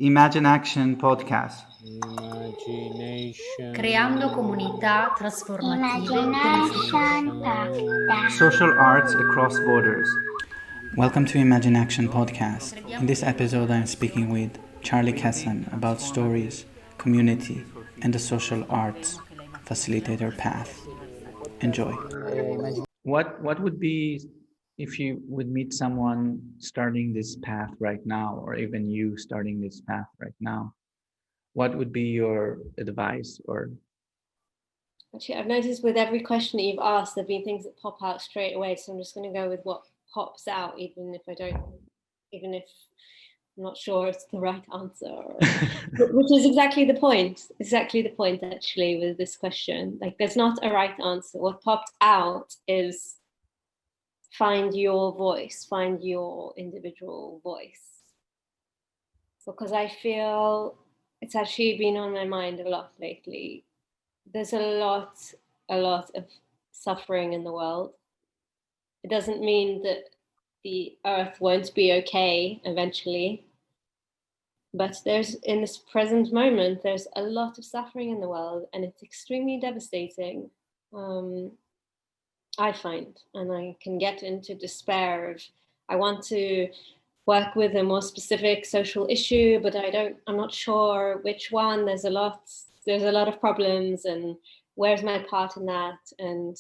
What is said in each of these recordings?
Imaginaction podcast. Imagination. Creando comunità trasformative per il futuro. Social arts across borders. Welcome to Imaginaction podcast. In this episode, I'm speaking with Charlie Kesem about stories, community, and the social arts facilitator path. Enjoy. What would be if you would meet someone starting this path right now, or even you starting this path right now? What would be your advice? Or Actually, I've noticed with every question that you've asked, there've been things that pop out straight away. So I'm just going to go with what pops out, even if I'm not sure it's the right answer, which is exactly the point. Exactly the point, actually, with this question. Like, there's not a right answer. What popped out is find your voice, find your individual voice. Because I feel it's actually been on my mind a lot lately. There's a lot of suffering in the world. It doesn't mean that the earth won't be okay eventually. But in this present moment, there's a lot of suffering in the world, and it's extremely devastating, I find. And I can get into despair of, I want to work with a more specific social issue, but I'm not sure which one. There's a lot of problems, and where's my part in that? And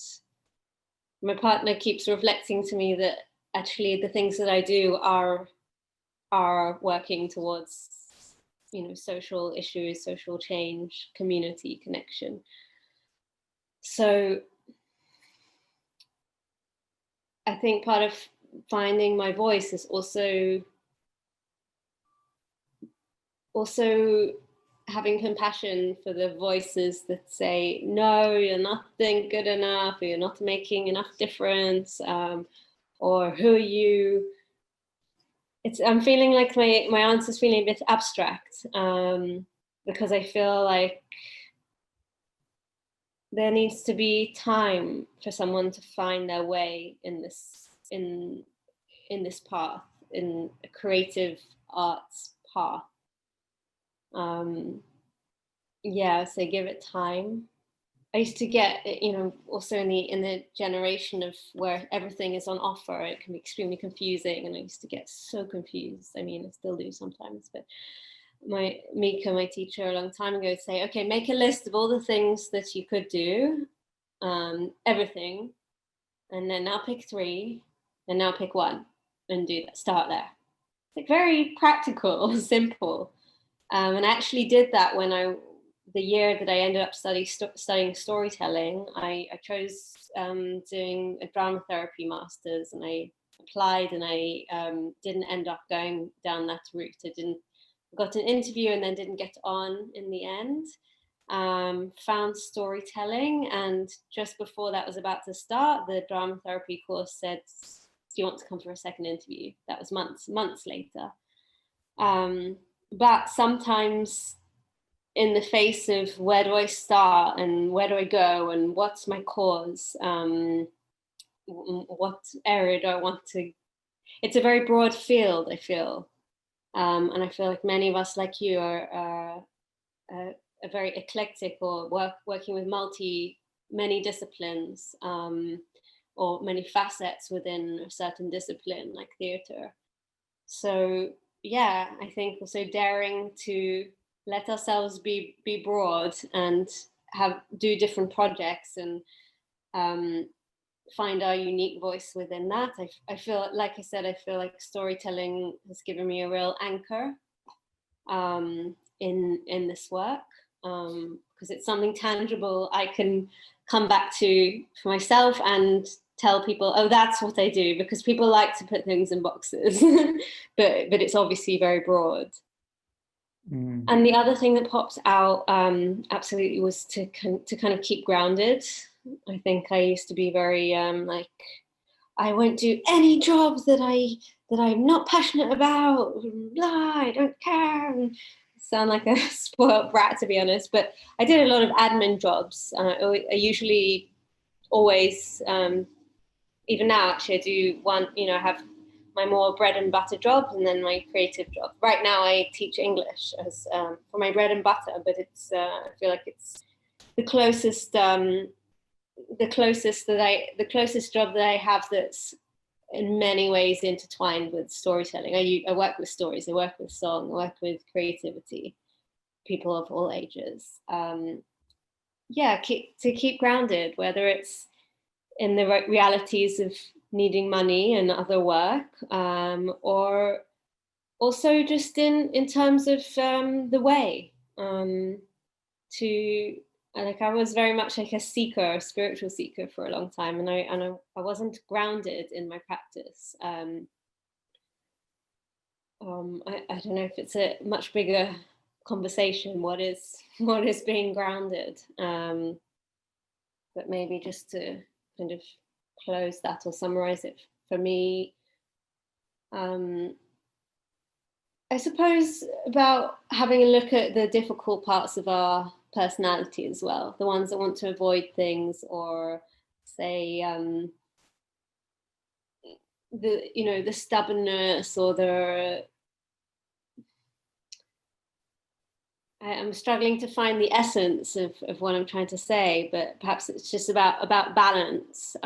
my partner keeps reflecting to me that actually the things that I do are working towards, social issues, social change, community connection. So I think part of finding my voice is also having compassion for the voices that say, no, you're not doing good enough, or you're not making enough difference, or who are you? I'm feeling like my answer's feeling a bit abstract, because I feel like there needs to be time for someone to find their way in this path, in a creative arts path. So give it time. I used to get, also in the generation of where everything is on offer, it can be extremely confusing, and I used to get so confused. I mean, I still do sometimes, but Mika, my teacher a long time ago, would say, okay, make a list of all the things that you could do, everything, and then now pick 3, and now pick 1, and do that. Start there. It's like very practical, simple. And I actually did that when the year that I ended up studying storytelling. I chose doing a drama therapy master's, and I applied, and I didn't end up going down that route. Got an interview and then didn't get on in the end. Found storytelling, and just before that was about to start, the drama therapy course said, do you want to come for a second interview? That was months later. But sometimes, in the face of where do I start and where do I go and what's my cause, what area do I want to, it's a very broad field, I feel. And I feel like many of us, like you, are very eclectic, or working with many disciplines, or many facets within a certain discipline, like theatre. So yeah, I think also daring to let ourselves be broad and do different projects, and find our unique voice within that. I feel, like I said, I feel like storytelling has given me a real anchor in this work, because it's something tangible I can come back to for myself and tell people, oh, that's what I do, because people like to put things in boxes, but it's obviously very broad. And the other thing that pops out, absolutely, was to kind of keep grounded. I think I used to be very like, I won't do any job that I'm not passionate about. Blah, I don't care. And sound like a spoiled brat, to be honest. But I did a lot of admin jobs. I usually always, even now, actually, I do one. I have my more bread and butter jobs, and then my creative job. Right now, I teach English as for my bread and butter, but it's I feel like it's the closest job that I have that's in many ways intertwined with storytelling. I work with stories, I work with song, I work with creativity, people of all ages. Keep grounded, whether it's in the realities of needing money and other work, or also just in terms of the way to like I was very much like a spiritual seeker for a long time, and I wasn't grounded in my practice. I don't know if it's a much bigger conversation. What is being grounded? But maybe just to kind of close that or summarize it for me, I suppose about having a look at the difficult parts of our personality as well, the ones that want to avoid things, or say the stubbornness, or I'm struggling to find the essence of what I'm trying to say, but perhaps it's just about balance.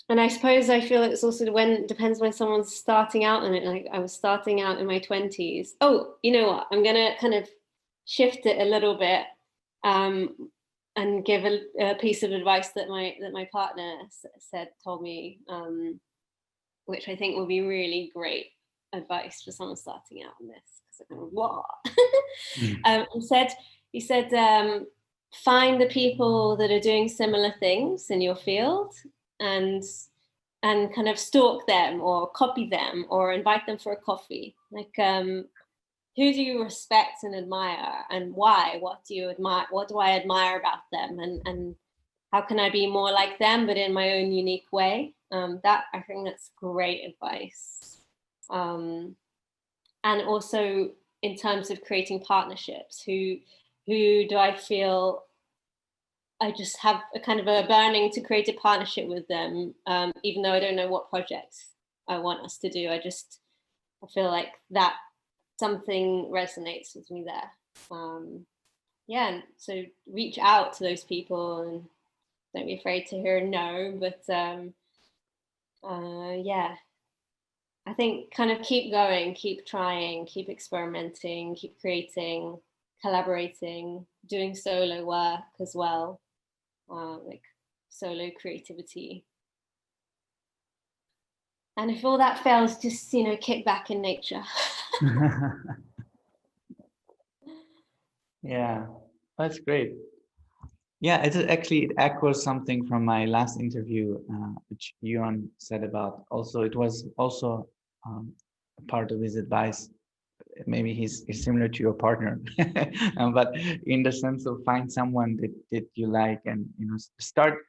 And I suppose I feel it's also depends when someone's starting out in it. Like I was starting out in my 20s. Oh, you know what? I'm gonna kind of shift it a little bit, and give a piece of advice that my partner told me, which I think will be really great advice for someone starting out in this. Because I'm going, what? He said, find the people that are doing similar things in your field, and kind of stalk them or copy them or invite them for a coffee. Like, who do you respect and admire, and why? What do you admire? What do I admire about them? And how can I be more like them, but in my own unique way? That, I think that's great advice. And also in terms of creating partnerships, who do I feel I just have a kind of a burning to create a partnership with them, even though I don't know what projects I want us to do. I feel like that something resonates with me there. And so reach out to those people, and don't be afraid to hear no, but I think kind of keep going, keep trying, keep experimenting, keep creating, collaborating, doing solo work as well, like solo creativity. And if all that fails, just, kick back in nature. Yeah, that's great. Yeah, it echoes something from my last interview, which Yuan said about. Also, it was also part of his advice. Maybe he's similar to your partner, but in the sense of find someone that you like, and start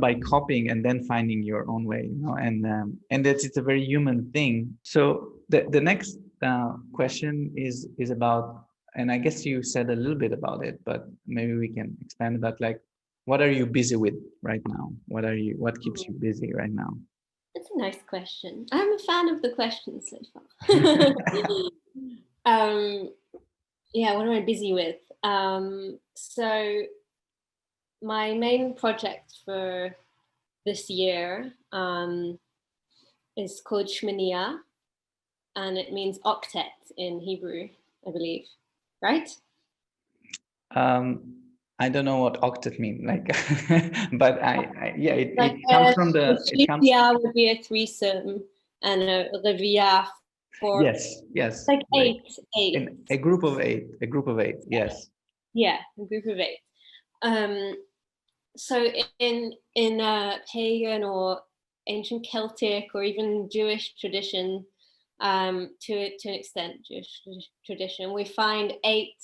by copying and then finding your own way, and it's a very human thing. So the next question is about, and I guess you said a little bit about it, but maybe we can expand about, like, what are you busy with right now? What keeps you busy right now? It's a nice question. I'm a fan of the questions so far. What am I busy with? So my main project for this year is called Shminiya, and it means octet in Hebrew, I believe, right? I don't know what octet means, like, but it Like, comes from the. Shliya would be a threesome, and a reviyah for Yes, like eight. A group of eight. Yes. Yeah, a group of eight. So in pagan or ancient Celtic or even Jewish tradition, to an extent Jewish tradition, we find 8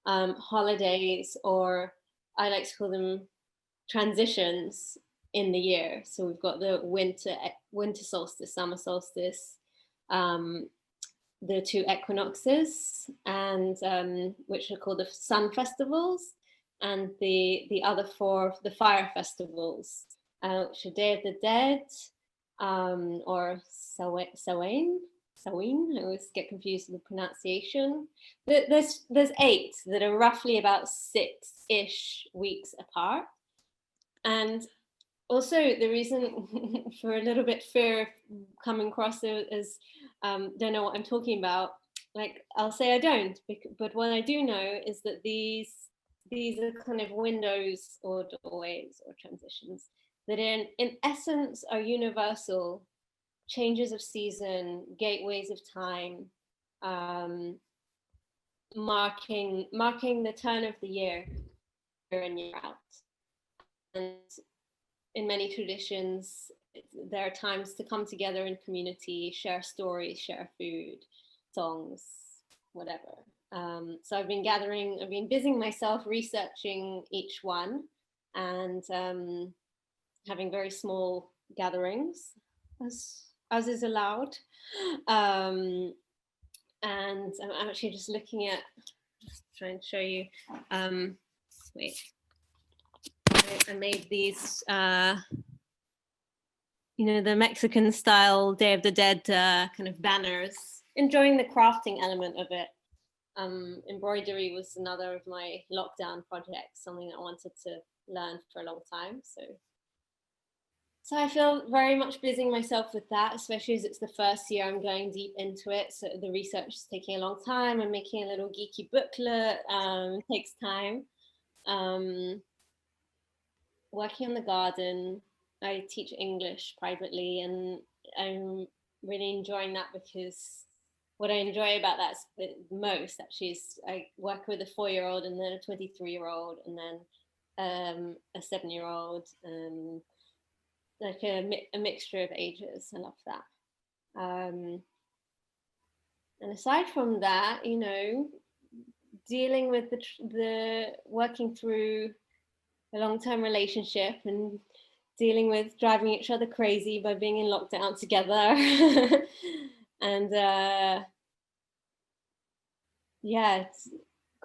holidays, or I like to call them transitions in the year. So we've got the winter solstice, summer solstice, the 2 equinoxes, and which are called the sun festivals, and the other 4, the fire festivals, which are Day of the Dead, or Sawain. I always get confused with the pronunciation. There's 8 that are roughly about 6-ish weeks apart. And also the reason for a little bit fear of coming across is don't know what I'm talking about. Like, I'll say I don't, but what I do know is that these are kind of windows or doorways or transitions that in essence are universal, changes of season, gateways of time, marking the turn of the year in, year out. And in many traditions, there are times to come together in community, share stories, share food, songs, whatever. So I've been busying myself researching each one, and having very small gatherings, as is allowed. And I'm actually just looking at, just trying to show you. Wait. I made these, the Mexican style Day of the Dead kind of banners, enjoying the crafting element of it. Embroidery was another of my lockdown projects, something that I wanted to learn for a long time. So I feel very much busying myself with that, especially as it's the first year I'm going deep into it. So the research is taking a long time. I'm making a little geeky booklet, takes time. Working in the garden. I teach English privately, and I'm really enjoying that, because what I enjoy about that most actually is I work with a 4-year-old and then a 23-year-old and then a 7-year-old, and like a mixture of ages. I love that. And aside from that, dealing with the working through a long-term relationship and dealing with driving each other crazy by being in lockdown together. And it's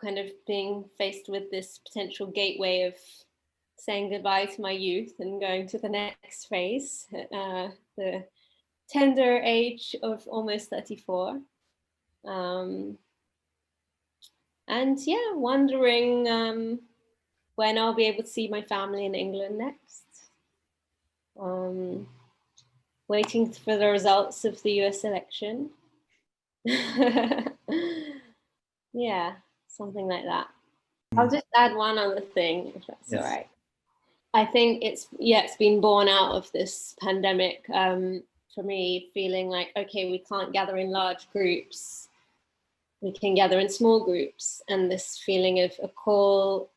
kind of being faced with this potential gateway of saying goodbye to my youth and going to the next phase, the tender age of almost 34. And wondering when I'll be able to see my family in England next. Waiting for the results of the US election. Yeah, something like that. I'll just add one other thing, if that's all right. I think it's been born out of this pandemic, for me, feeling like, okay, we can't gather in large groups. We can gather in small groups, and this feeling of a call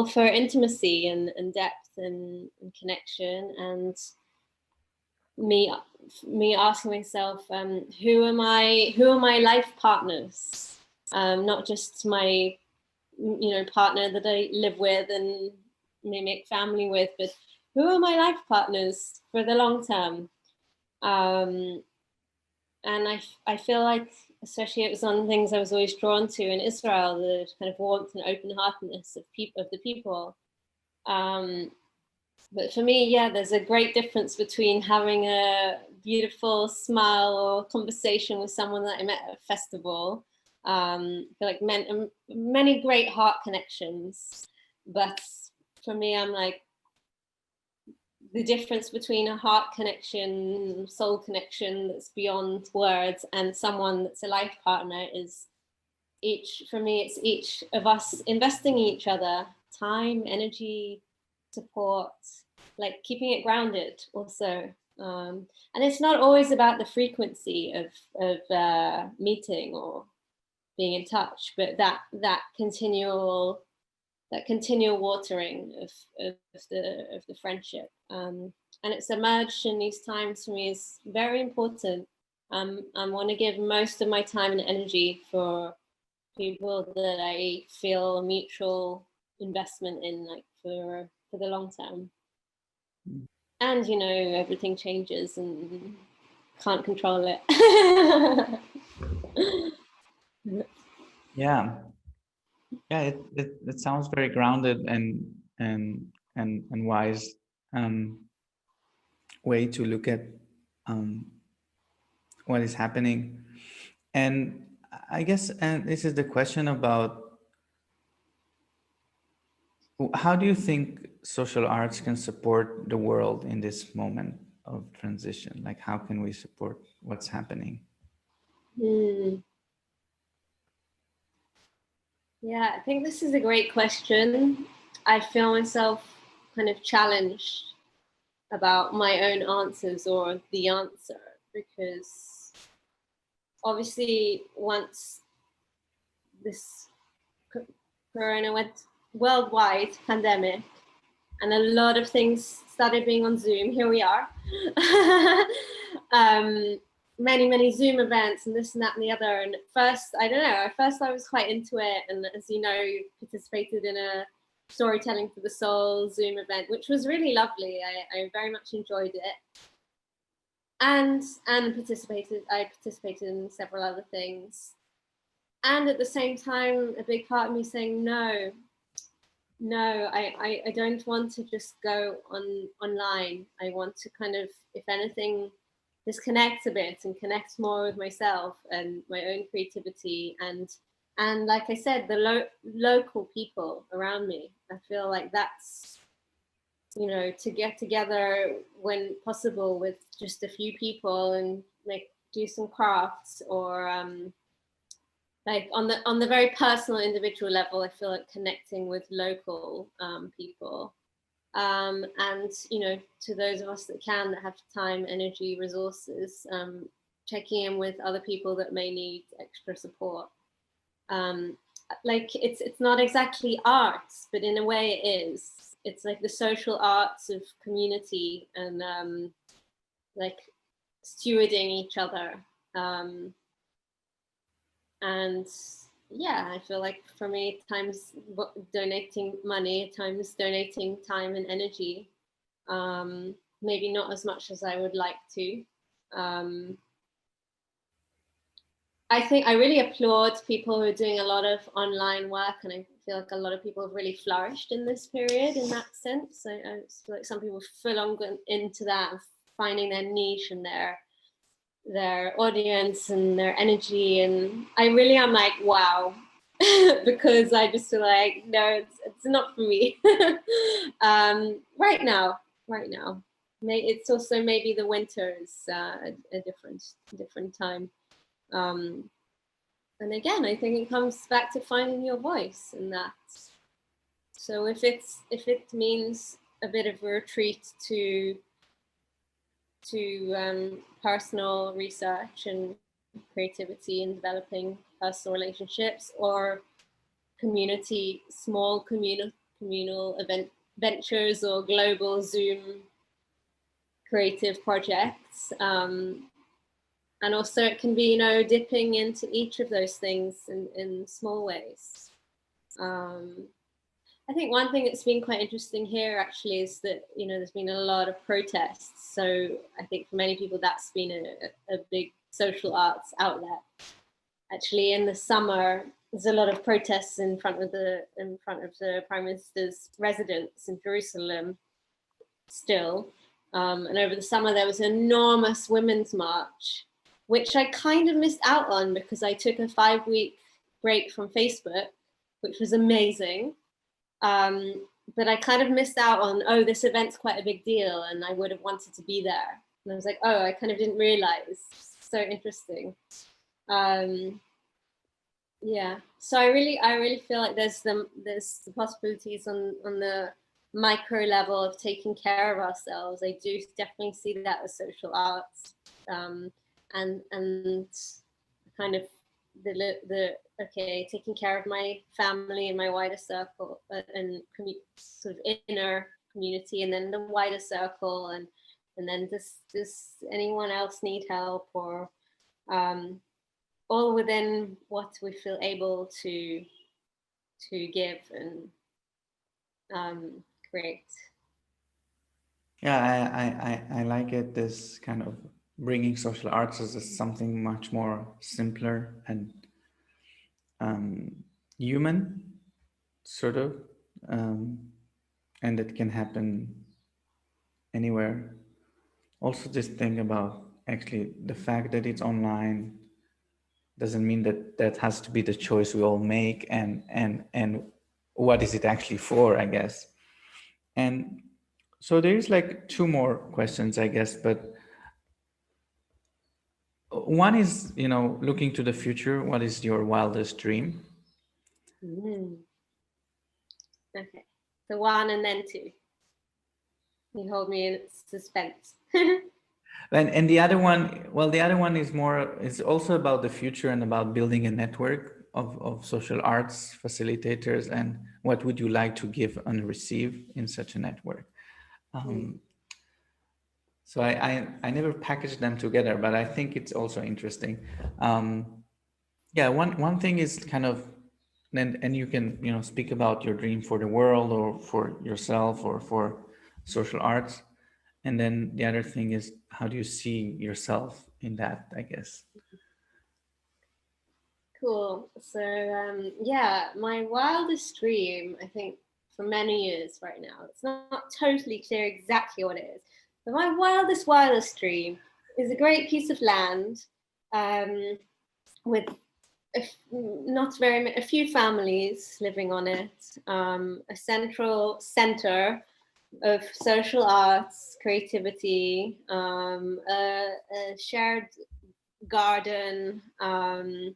for intimacy and depth and connection, and me asking myself, who are my life partners, not just my partner that I live with and may make family with, but who are my life partners for the long term. And I feel like, especially it was one of the things I was always drawn to in Israel, the kind of warmth and open-heartedness of the people. But for me, there's a great difference between having a beautiful smile or conversation with someone that I met at a festival. I feel like many great heart connections. But for me, I'm like, the difference between a heart connection, soul connection that's beyond words, and someone that's a life partner is it's each of us investing in each other, time, energy, support, like keeping it grounded also. And it's not always about the frequency of meeting or being in touch, but that continual watering of the friendship. And it's emerged in these times for me is very important. I want to give most of my time and energy for people that I feel a mutual investment in, like for the long term. And everything changes and can't control it. It sounds very grounded and wise way to look at um, what is happening. And I guess, and this is the question about how do you think social arts can support the world in this moment of transition? Like, how can we support what's happening? Yeah, I think this is a great question. I feel myself kind of challenged about my own answers or the answer, because obviously once this corona went worldwide pandemic and a lot of things started being on Zoom, here we are. Many Zoom events and this and that and the other. And at first, I don't know, at first I was quite into it. And as you know, participated in a Storytelling for the Soul Zoom event, which was really lovely. I very much enjoyed it. And I participated in several other things. And at the same time, a big part of me saying, no, I don't want to just go online. I want to kind of, if anything, disconnect a bit and connect more with myself and my own creativity and like I said, the local people around me. I feel like that's, you know, to get together when possible with just a few people and do some crafts or like on the very personal individual level. I feel like connecting with local people. And you know, to those of us that have time, energy, resources, checking in with other people that may need extra support. Like it's not exactly arts, but in a way it is. It's like the social arts of community and like stewarding each other. And yeah, I feel like for me, times donating money, times donating time and energy. Maybe not as much as I would like to. I think I really applaud people who are doing a lot of online work, and I feel like a lot of people have really flourished in this period in that sense. I feel like some people full on gone into that, finding their niche and their audience and their energy, and I really am like, wow. Because I just feel like, no, it's not for me. Right now. It's also maybe the winter is a different time. And again, I think it comes back to finding your voice in that. So if it means a bit of a retreat to personal research and creativity and developing personal relationships, or small communal event ventures or global Zoom creative projects. And also it can be, you know, dipping into each of those things in small ways. I think one thing that's been quite interesting here actually is that, you know, there's been a lot of protests. So I think for many people that's been a big social arts outlet. Actually, in the summer, there's a lot of protests in front of the Prime Minister's residence in Jerusalem still. And over the summer, there was an enormous women's march, which I kind of missed out on because I took a 5-week break from Facebook, which was amazing. But I kind of missed out on, oh, this event's quite a big deal, and I would have wanted to be there. And I was like, oh, I kind of didn't realize. So interesting. Yeah. So I really feel like there's the possibilities on the micro level of taking care of ourselves. I do definitely see that as social arts, and kind of the taking care of my family and my wider circle and sort of inner community, and then the wider circle, and then does anyone else need help, or all within what we feel able to give and create. Yeah, I like it, this kind of bringing social arts as something much more simpler and human, sort of, and it can happen anywhere. Also, this thing about actually the fact that it's online doesn't mean that that has to be the choice we all make, and what is it actually for, I guess. And so there's like two more questions, I guess, but one is, looking to the future, what is your wildest dream? Okay, so one and then two. You hold me in suspense. And the other one, well, the other one is also about the future and about building a network of social arts facilitators, and what would you like to give and receive in such a network. So I never packaged them together, but I think it's also interesting. Yeah, one thing is kind of, and you can speak about your dream for the world or for yourself or for social arts, and then the other thing is, how do you see yourself in that, I guess. Cool. So yeah, my wildest dream, I think, for many years right now, it's not totally clear exactly what it is, but my wildest dream is a great piece of land with a few families living on it, a central center of social arts, creativity, a shared garden, an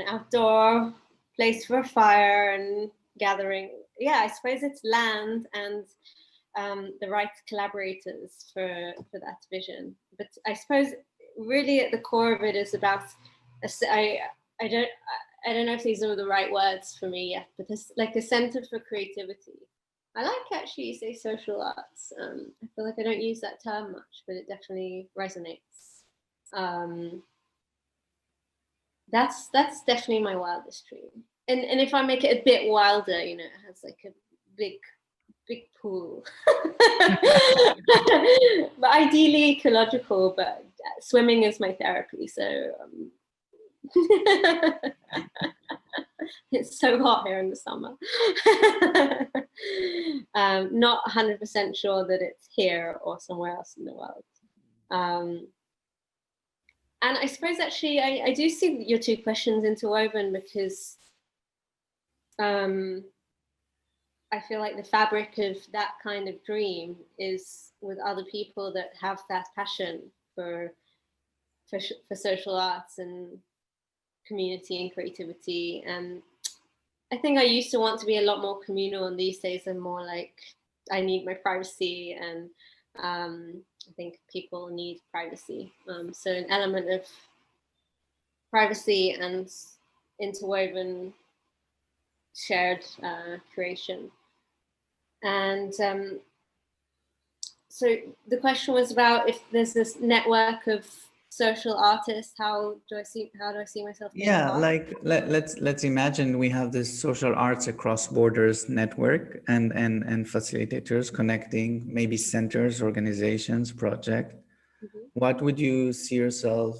outdoor place for fire and gathering. Yeah, I suppose it's land and the right collaborators for that vision. But I suppose really at the core of it is about I don't know if these are the right words for me yet, but it's like a center for creativity. I like actually you say social arts. I feel like I don't use that term much, but it definitely resonates. That's definitely my wildest dream. And if I make it a bit wilder, it has like a big pool. But ideally ecological, but swimming is my therapy, so it's so hot here in the summer. Not 100% sure that it's here or somewhere else in the world. And I suppose actually I do see your two questions interwoven, because I feel like the fabric of that kind of dream is with other people that have that passion for social arts and community and creativity. And I think I used to want to be a lot more communal, and these days I'm more like, I need my privacy, and I think people need privacy. So an element of privacy and interwoven shared creation. And so the question was about if there's this network of social artists, how do I see myself being Yeah, part? like let's imagine we have this social arts across borders network, and facilitators connecting, maybe centers, organizations, project. What would you see yourself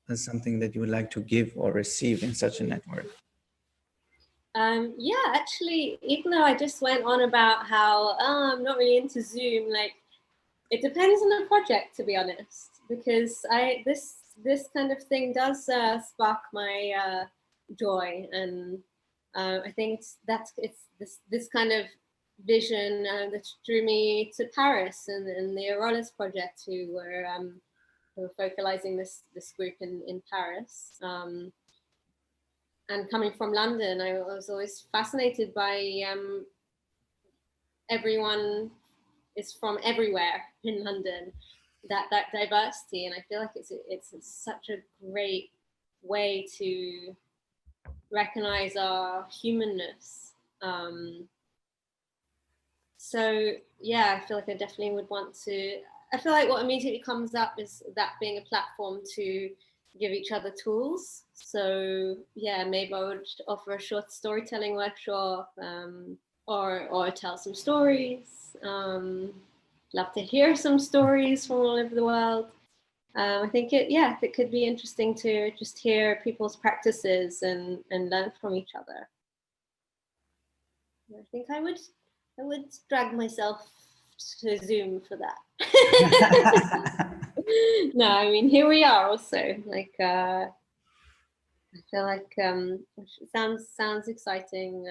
as something that you would like to give or receive in such a network? Yeah, actually, even though I just went on about how I'm not really into Zoom, like it depends on the project, to be honest, because this kind of thing does spark my joy, and I think it's this kind of vision that drew me to Paris and the Arolas project, who were focalizing this group in Paris. And coming from London, I was always fascinated by everyone is from everywhere in London, that diversity, and I feel like it's such a great way to recognize our humanness. So yeah, I feel like I definitely would want to. I feel like what immediately comes up is that being a platform to give each other tools. So yeah, maybe I would offer a short storytelling workshop, or tell some stories. Love to hear some stories from all over the world. I think it could be interesting to just hear people's practices and learn from each other. I think I would drag myself to Zoom for that. No, I mean, here we are also. Like, I feel like it sounds exciting.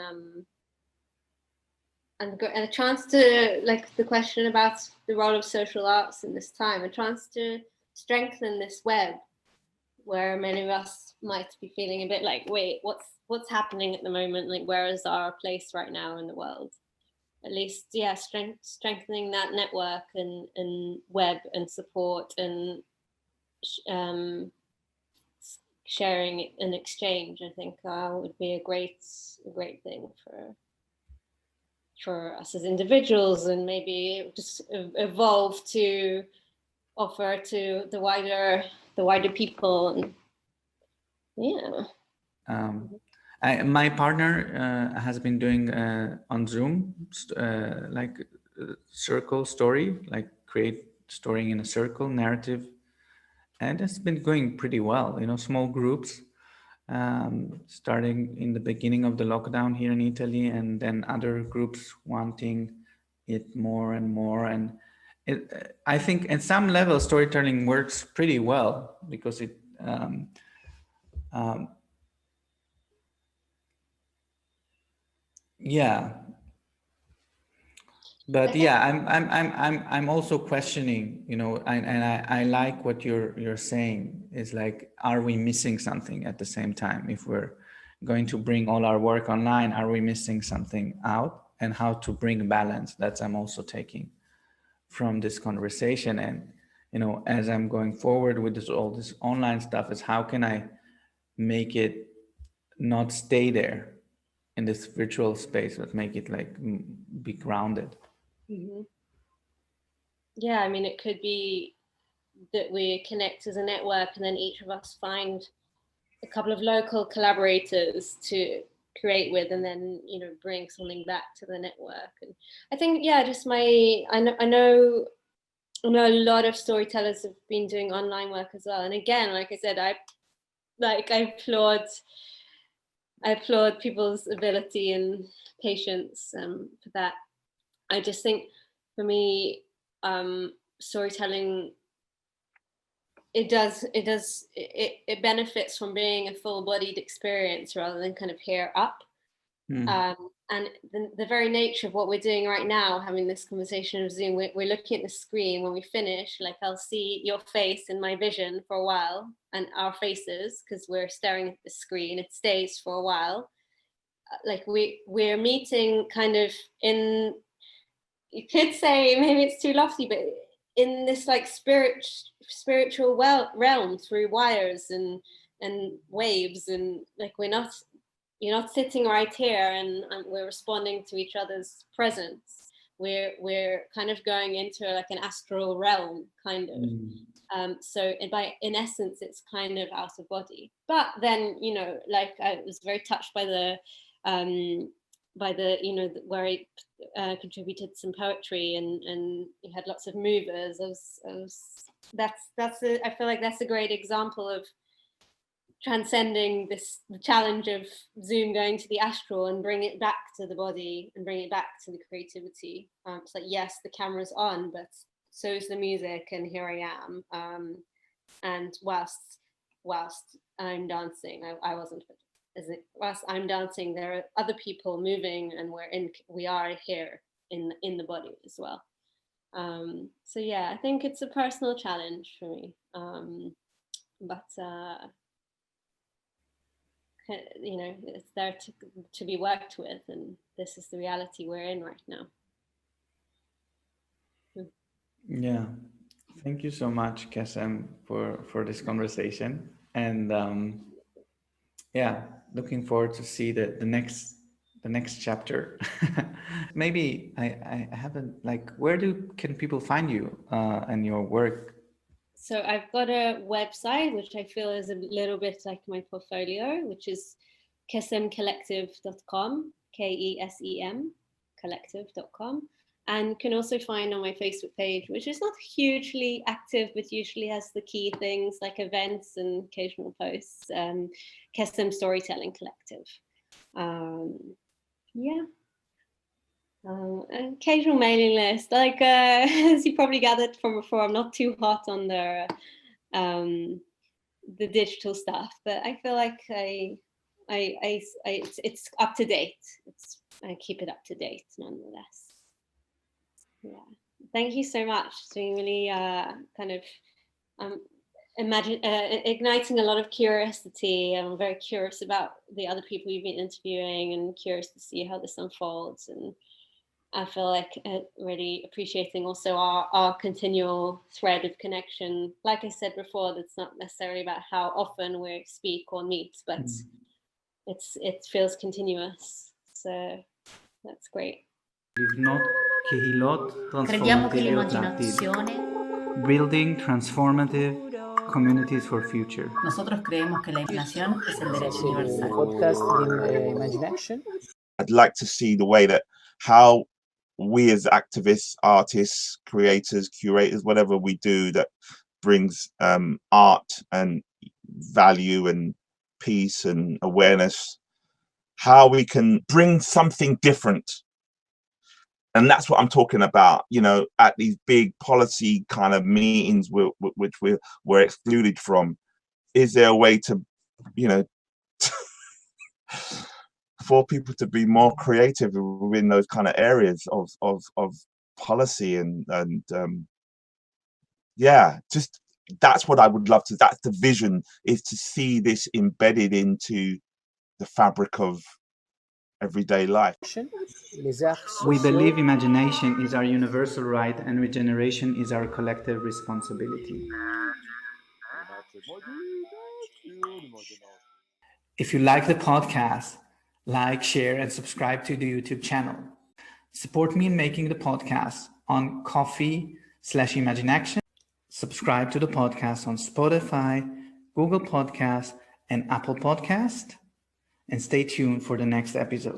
And a chance to, like, the question about the role of social arts in this time, a chance to strengthen this web where many of us might be feeling a bit like, wait, what's happening at the moment? Like, where is our place right now in the world? At least, yeah, strengthening that network and web and support and sharing and exchange, I think would be a great thing for us as individuals, and maybe just evolve to offer to the wider people. And yeah. My partner has been doing on Zoom like circle story, like create storying in a circle narrative, and it's been going pretty well. Small groups, starting in the beginning of the lockdown here in Italy, and then other groups wanting it more and more. And I think at some level storytelling works pretty well because it yeah. But yeah, I'm also questioning, and I like what you're saying is like, are we missing something at the same time? If we're going to bring all our work online, are we missing something out? And how to bring balance? That's I'm also taking from this conversation. And as I'm going forward with all this online stuff, is how can I make it not stay there in this virtual space, but make it like be grounded. Mm-hmm. Yeah, I mean, it could be that we connect as a network, and then each of us find a couple of local collaborators to create with, and then bring something back to the network. And I think, yeah, just I know a lot of storytellers have been doing online work as well. And again, like I said, I applaud people's ability and patience for that. I just think for me, storytelling, it benefits from being a full-bodied experience rather than kind of here up. And the very nature of what we're doing right now, having this conversation of Zoom, we're looking at the screen. When we finish, like, I'll see your face in my vision for a while, and our faces, because we're staring at the screen, it stays for a while. Like, we're meeting kind of in, you could say, maybe it's too lofty, but in this like spiritual realm through wires and waves, and like, you're not sitting right here and we're responding to each other's presence. We're kind of going into like an astral realm, kind of. So in essence, it's kind of out of body. But then, like, I was very touched by the where I contributed some poetry, and you had lots of movers. I feel like that's a great example of transcending the challenge of Zoom going to the astral and bring it back to the body and bring it back to the creativity. It's like, yes, the camera's on, but so is the music, and here I am. And whilst I'm dancing, I wasn't. Whilst I'm dancing, there are other people moving, and we are here in the body as well. So yeah, I think it's a personal challenge for me, but it's there to be worked with, and this is the reality we're in right now. Yeah, thank you so much, Kesem, for this conversation, and yeah, looking forward to see the next chapter. Maybe I haven't, like, where can people find you and your work? So I've got a website, which I feel is a little bit like my portfolio, which is kesemcollective.com, KESEM collective.com. And can also find on my Facebook page, which is not hugely active, but usually has the key things like events and occasional posts, Kesem Storytelling Collective. Yeah. An occasional mailing list. Like as you probably gathered from before, I'm not too hot on the digital stuff, but I feel like it's up to date. I keep it up to date nonetheless. Yeah, thank you so much. It's been really kind of igniting a lot of curiosity. I'm very curious about the other people you've been interviewing and curious to see how this unfolds. And I feel like really appreciating also our continual thread of connection. Like I said before, that's not necessarily about how often we speak or meet, but it feels continuous. So that's great. Crediamo che l'immaginazione. Building transformative communities for future. Nosotros creemos que la imaginación es el derecho universal. Podcast Imaginaction. I'd like to see the way that how we as activists, artists, creators, curators, whatever we do that brings art and value and peace and awareness, how we can bring something different. And that's what I'm talking about, you know, at these big policy kind of meetings which we're excluded from. Is there a way to, you know, for people to be more creative within those kind of areas of policy and yeah, just that's what I would love to, that's the vision, is to see this embedded into the fabric of everyday life. We believe imagination is our universal right and regeneration is our collective responsibility. If you like the podcast, like, share, and subscribe to the YouTube channel. Support me in making the podcast on Ko-fi/Imaginaction. Subscribe to the podcast on Spotify, Google Podcast, and Apple Podcast. And stay tuned for the next episode.